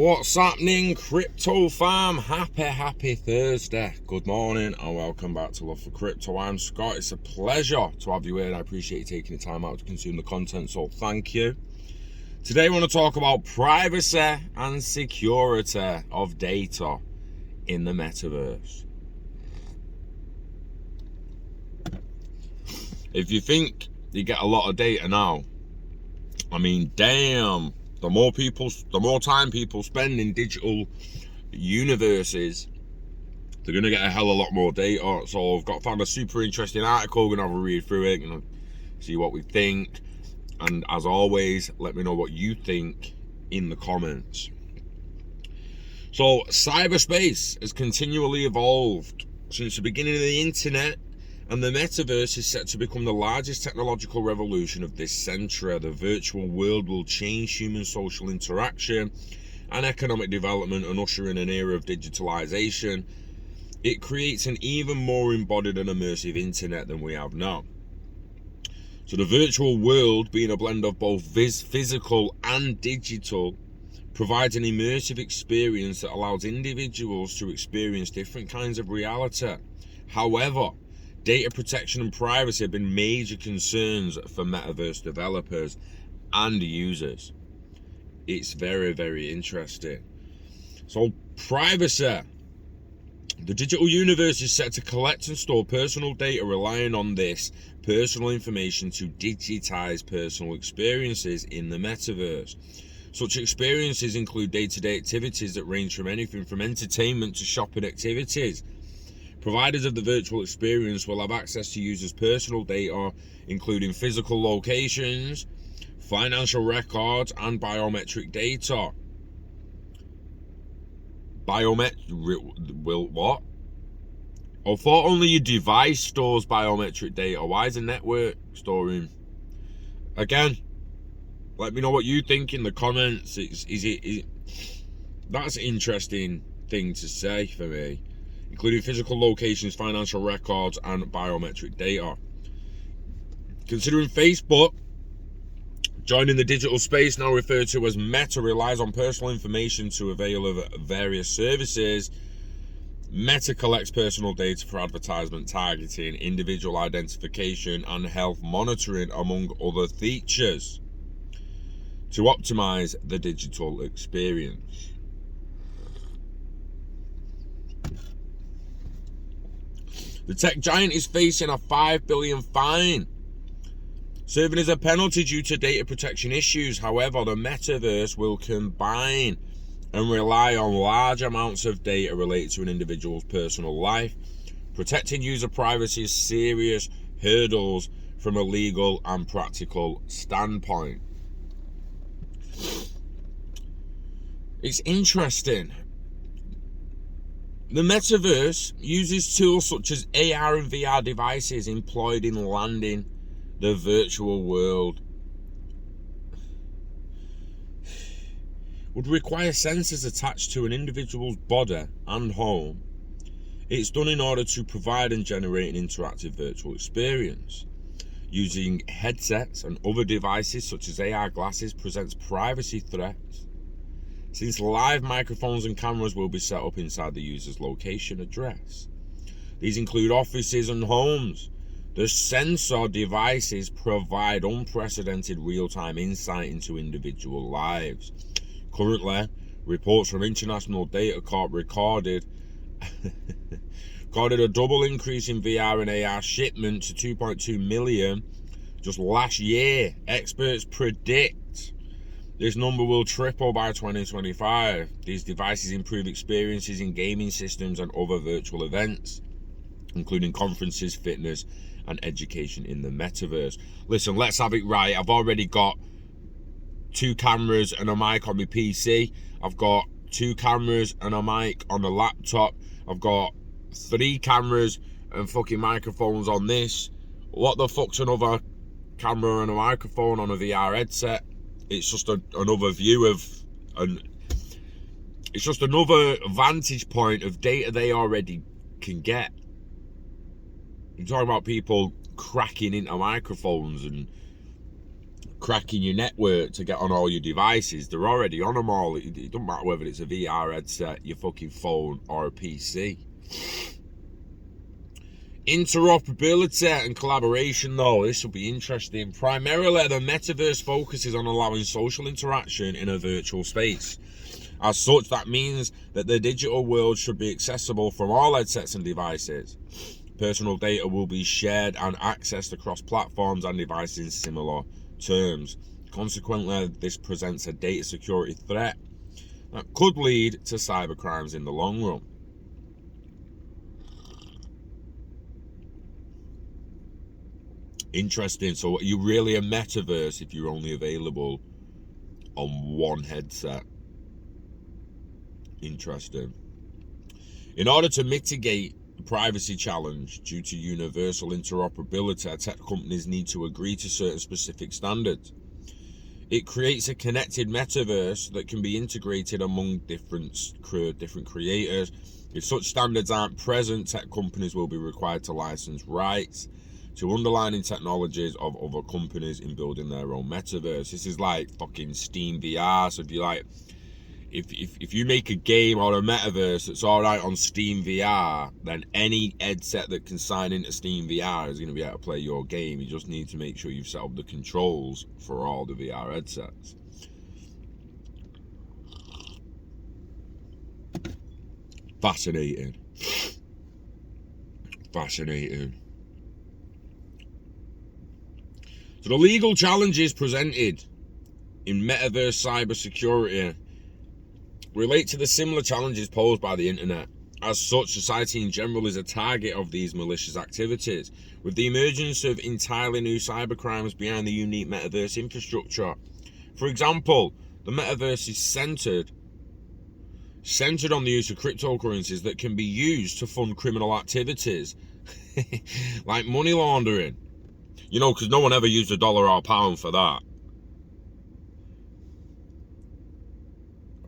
What's happening, crypto fam? Happy Thursday. Good morning and welcome back to Love for Crypto. I'm Scott. It's a pleasure to have you here and I appreciate you taking the time out to consume the content, so thank you. Today I want to talk about privacy and security of data in the metaverse. If you think you get a lot of data now, I mean, damn. The more time people spend in digital universes, they're going to get a hell of a lot more data. So I've found a super interesting article, going to have a read through it, and see what we think. And as always, let me know what you think in the comments. So cyberspace has continually evolved since the beginning of the internet, and the metaverse is set to become the largest technological revolution of this century. The virtual world will change human social interaction and economic development and usher in an era of digitalization. It creates an even more embodied and immersive internet than we have now. So the virtual world, being a blend of both physical and digital, provides an immersive experience that allows individuals to experience different kinds of reality. However, data protection and privacy have been major concerns for metaverse developers and users. It's very, very interesting. So privacy. The digital universe is set to collect and store personal data, relying on this personal information to digitize personal experiences in the metaverse. Such experiences include day-to-day activities that range from anything from entertainment to shopping activities. Providers of the virtual experience will have access to users' personal data, including physical locations, financial records, and biometric data. What? I thought only your device stores biometric data. Why is the network storing? Again, let me know what you think in the comments. That's an interesting thing to say for me. Including physical locations, financial records, and biometric data. Considering Facebook joining the digital space, now referred to as Meta, relies on personal information to avail of various services. Meta collects personal data for advertisement targeting, individual identification, and health monitoring, among other features, to optimize the digital experience. The tech giant is facing a $5 billion fine, serving as a penalty due to data protection issues. However, the metaverse will combine and rely on large amounts of data related to an individual's personal life. Protecting user privacy is serious hurdles from a legal and practical standpoint. It's interesting. The metaverse uses tools such as AR and VR devices employed in landing the virtual world. Would require sensors attached to an individual's body and home. It's done in order to provide and generate an interactive virtual experience. Using headsets and other devices such as AR glasses presents privacy threats, since live microphones and cameras will be set up inside the user's location address. These include offices and homes. The sensor devices provide unprecedented real-time insight into individual lives. Currently, reports from International Data Corp recorded a double increase in VR and AR shipment to 2.2 million just last year. Experts predict this number will triple by 2025. These devices improve experiences in gaming systems and other virtual events, including conferences, fitness, and education in the metaverse. Listen, let's have it right. I've already got 2 cameras and a mic on my PC. I've got 2 cameras and a mic on the laptop. I've got 3 cameras and fucking microphones on this. What the fuck's another camera and a microphone on a VR headset? It's just another view of, it's just another vantage point of data they already can get. You're talking about people cracking into microphones and cracking your network to get on all your devices. They're already on them all. It doesn't matter whether it's a VR headset, your fucking phone, or a PC. Interoperability and collaboration, though, this will be interesting. Primarily, the Metaverse focuses on allowing social interaction in a virtual space. As such, that means that the digital world should be accessible from all headsets and devices. Personal data will be shared and accessed across platforms and devices in similar terms. Consequently, this presents a data security threat that could lead to cybercrimes in the long run. Interesting. So, are you really a metaverse if you're only available on one headset? Interesting. In order to mitigate the privacy challenge due to universal interoperability, tech companies need to agree to certain specific standards. It creates a connected metaverse that can be integrated among different creators. If such standards aren't present, tech companies will be required to license rights to underlying technologies of other companies in building their own metaverse. This is like fucking Steam VR. So if you like, if you make a game or a metaverse that's alright on Steam VR, then any headset that can sign into Steam VR is going to be able to play your game. You just need to make sure you've set up the controls for all the VR headsets. Fascinating. So the legal challenges presented in metaverse cybersecurity relate to the similar challenges posed by the internet. As such, society in general is a target of these malicious activities, with the emergence of entirely new cybercrimes behind the unique metaverse infrastructure. For example, the metaverse is centered on the use of cryptocurrencies that can be used to fund criminal activities, like money laundering. You know, because no one ever used a dollar or a pound for that.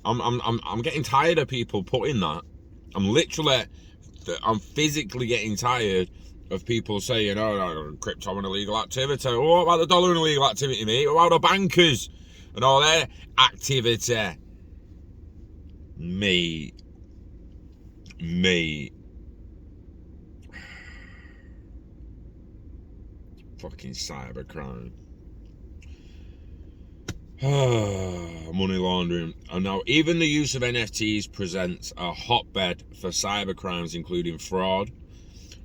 I'm getting tired of people putting that. I'm physically getting tired of people saying, oh, crypto an illegal activity. Oh, what about the dollar an illegal activity, mate? What about the bankers and all their activity? Mate. Fucking cybercrime. Money laundering. And now even the use of NFTs presents a hotbed for cybercrimes, including fraud.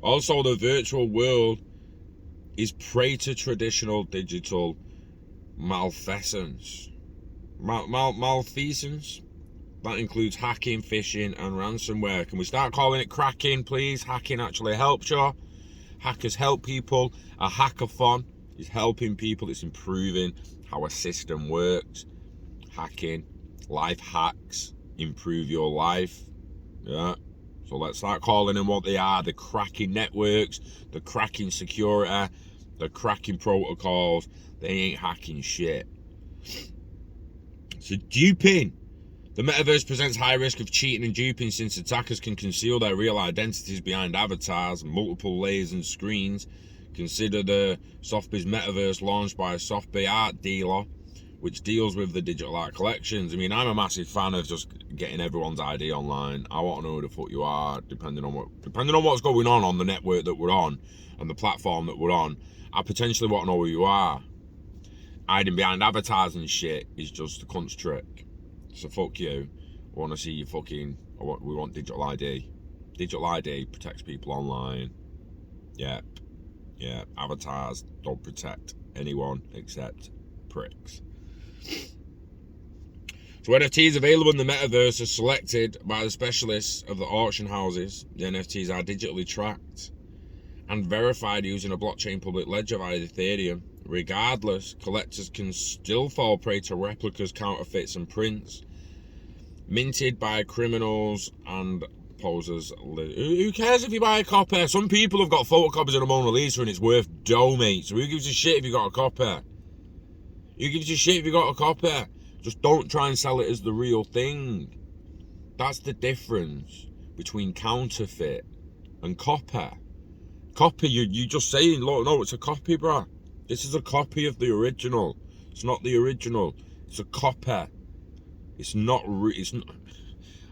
Also, the virtual world is prey to traditional digital malfeasance. Malfeasance? That includes hacking, phishing, and ransomware. Can we start calling it cracking, please? Hacking actually helps you. Hackers help people. A hackathon is helping people. It's improving how a system works. Hacking, life hacks, improve your life. Yeah. So let's start calling them what they are. The cracking networks, the cracking security, the cracking protocols. They ain't hacking shit. So duping. The metaverse presents high risk of cheating and duping since attackers can conceal their real identities behind avatars, multiple layers and screens. Consider the Sotheby's metaverse launched by a Sotheby art dealer, which deals with the digital art collections. I mean, I'm a massive fan of just getting everyone's ID online. I want to know who the fuck you are, depending on what's going on the network that we're on and the platform that we're on. I potentially want to know who you are. Hiding behind avatars and shit is just a cunt's trick. So fuck you. I want to see you fucking. We want digital ID. Digital ID protects people online. Yeah. Avatars don't protect anyone except pricks. So NFTs available in the metaverse are selected by the specialists of the auction houses. The NFTs are digitally tracked and verified using a blockchain public ledger via Ethereum. Regardless, collectors can still fall prey to replicas, counterfeits, and prints minted by criminals and posers. Who cares if you buy a copy? Some people have got photocopies of the Mona Lisa and it's worth dough, mate. So who gives a shit if you got a copy? Who gives a shit if you got a copy? Just don't try and sell it as the real thing. That's the difference between counterfeit and copy. Copy, you just saying, look, no, it's a copy, bruh. This is a copy of the original. It's not the original. It's a copy. It's not. It's not.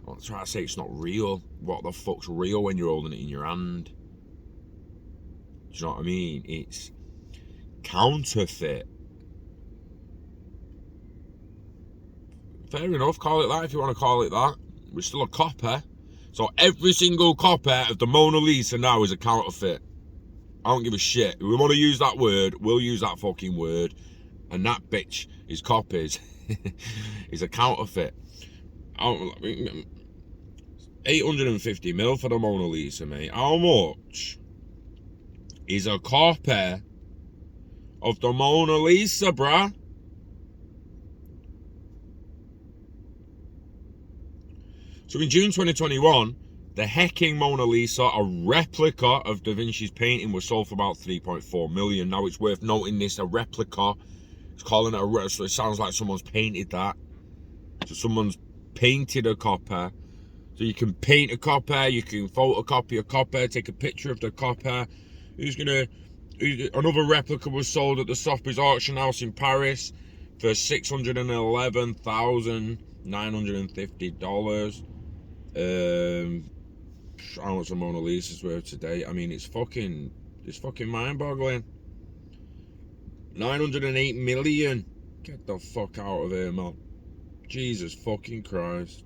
I'm trying to say it's not real. What the fuck's real when you're holding it in your hand? Do you know what I mean? It's counterfeit. Fair enough, call it that if you want to call it that. We're still a copy. So every single copy of the Mona Lisa now is a counterfeit. I don't give a shit. If we want to use that word, we'll use that fucking word. And that bitch is copies. Is a counterfeit. 850 mil for the Mona Lisa, mate. How much is a copy of the Mona Lisa, bruh? So in June 2021, the hecking Mona Lisa, a replica of Da Vinci's painting, was sold for about 3.4 million. Now it's worth noting this, a replica. It's calling it so it sounds like someone's painted that. So someone's painted a copy. So you can paint a copy, you can photocopy a copy, take a picture of the copy. Another replica was sold at the Sotheby's auction house in Paris for $611,950. How much the Mona Lisa's worth today? I mean, it's fucking mind-boggling. 908 million. Get the fuck out of here, man. Jesus fucking Christ.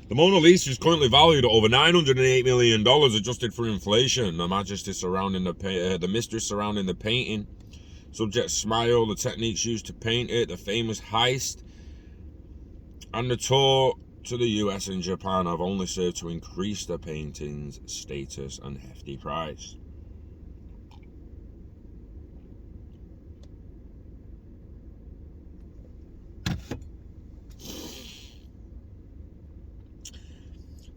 The Mona Lisa is currently valued at over $908 million, adjusted for inflation. The mystery surrounding the painting. Subject's smile, the techniques used to paint it, the famous heist, and the tour to the US and Japan have only served to increase the painting's status and hefty price.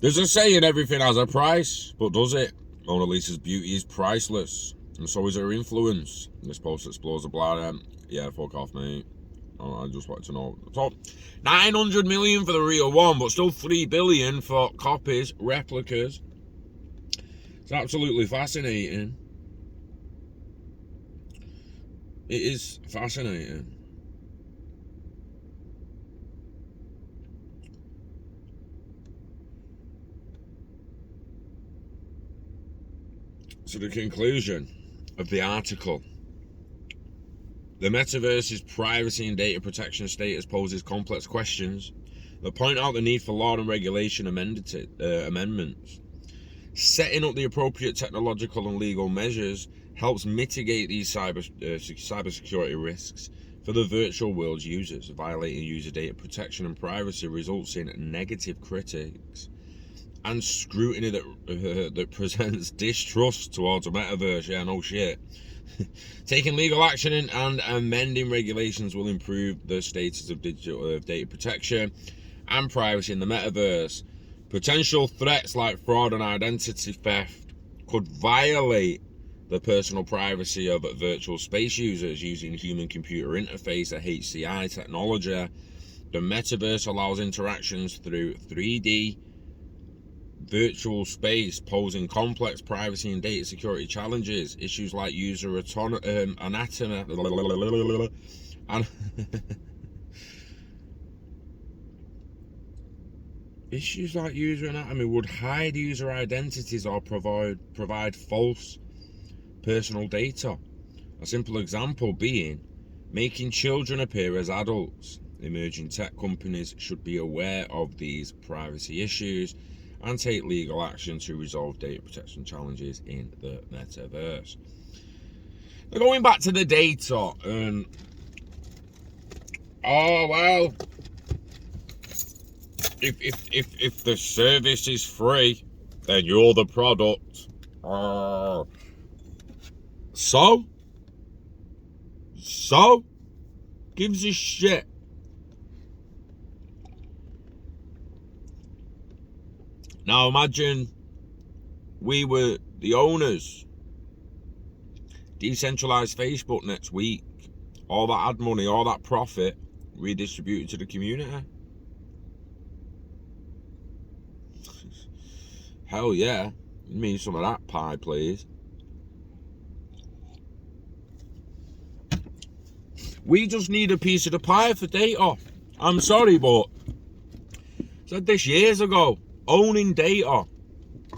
There's a saying everything has a price, but does it? Mona Lisa's beauty is priceless, and so is her influence. This post explores the blind. Yeah, fuck off, mate. I just wanted to know. So, 900 million for the real one, but still 3 billion for copies, replicas. It's absolutely fascinating. It is fascinating. So the conclusion of the article. The Metaverse's privacy and data protection status poses complex questions that point out the need for law and regulation amendments. Setting up the appropriate technological and legal measures helps mitigate these cybersecurity risks for the virtual world's users. Violating user data protection and privacy results in negative critics and scrutiny that presents distrust towards a metaverse. Yeah, no shit. Taking legal action and amending regulations will improve the status of digital data protection and privacy in the metaverse. Potential threats like fraud and identity theft could violate the personal privacy of virtual space users using human-computer interface, or HCI technology. The metaverse allows interactions through 3D virtual space, posing complex privacy and data security challenges. Issues like user anatomy and issues like user anatomy would hide user identities or provide false personal data. A simple example being making children appear as adults. Emerging tech companies should be aware of these privacy issues and take legal action to resolve data protection challenges in the metaverse. Now, going back to the data, if the service is free, then you're the product. So gives a shit. Now imagine we were the owners. Decentralized Facebook next week. All that ad money, all that profit redistributed to the community. Hell yeah. Give me some of that pie, please. We just need a piece of the pie for data. I'm sorry, but I said this years ago. Owning data.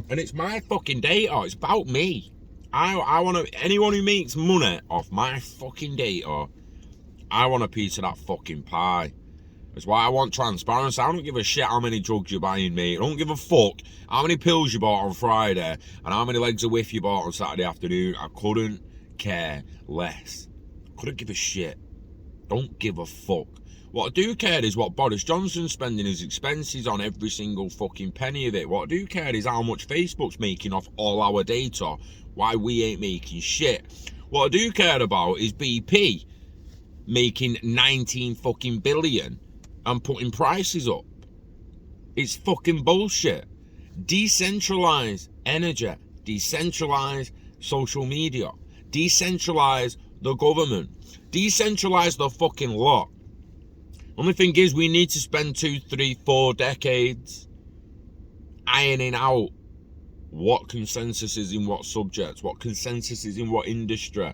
And it's my fucking data. It's about me. I want to... Anyone who makes money off my fucking data, I want a piece of that fucking pie. That's why I want transparency. I don't give a shit how many drugs you're buying, mate. I don't give a fuck how many pills you bought on Friday and how many legs of whiff you bought on Saturday afternoon. I couldn't care less. Couldn't give a shit. Don't give a fuck. What I do care is what Boris Johnson's spending his expenses on, every single fucking penny of it. What I do care is how much Facebook's making off all our data, why we ain't making shit. What I do care about is BP making 19 fucking billion and putting prices up. It's fucking bullshit. Decentralize energy, decentralize social media, decentralize the government, decentralize the fucking lot. Only thing is, we need to spend 2, 3, 4 decades ironing out what consensus is in what subjects, what consensus is in what industry.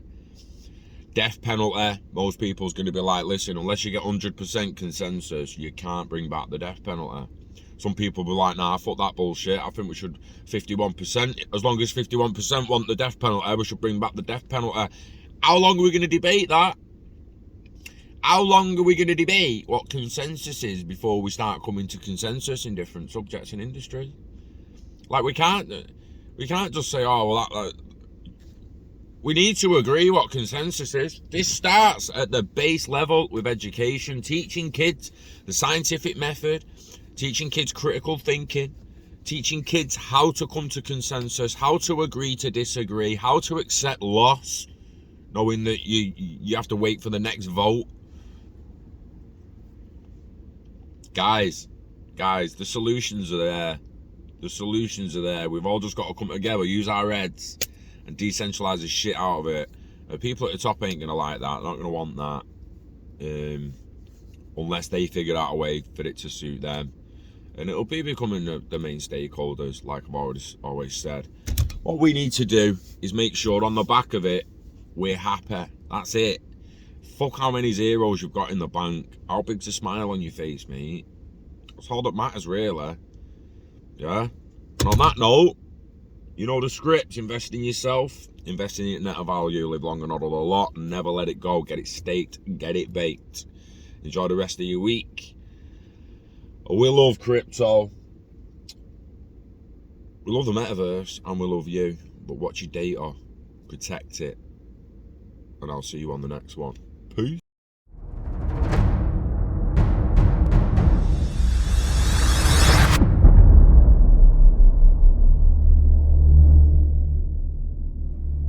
Death penalty, most people's going to be like, listen, unless you get 100% consensus, you can't bring back the death penalty. Some people will be like, nah, fuck that bullshit. I think we should 51%. As long as 51% want the death penalty, we should bring back the death penalty. How long are we going to debate that? How long are we going to debate what consensus is before we start coming to consensus in different subjects in industry? Like, we can't just say, oh, well, we need to agree what consensus is. This starts at the base level with education, teaching kids the scientific method, teaching kids critical thinking, teaching kids how to come to consensus, how to agree to disagree, how to accept loss, knowing that you have to wait for the next vote. Guys, the solutions are there. The solutions are there. We've all just got to come together, use our heads, and decentralise the shit out of it. People at the top ain't going to like that. They're not going to want that. Unless they figure out a way for it to suit them. And it'll be becoming the main stakeholders, like I've always said. What we need to do is make sure on the back of it, we're happy. That's it. Fuck how many zeros you've got in the bank. How big's a smile on your face, mate? That's all that matters, really. Yeah? And on that note, you know the script. Invest in yourself. Invest in your net of value. Live long and order a lot. Never let it go. Get it staked. Get it baked. Enjoy the rest of your week. We love crypto. We love the metaverse. And we love you. But watch your data. Protect it. And I'll see you on the next one.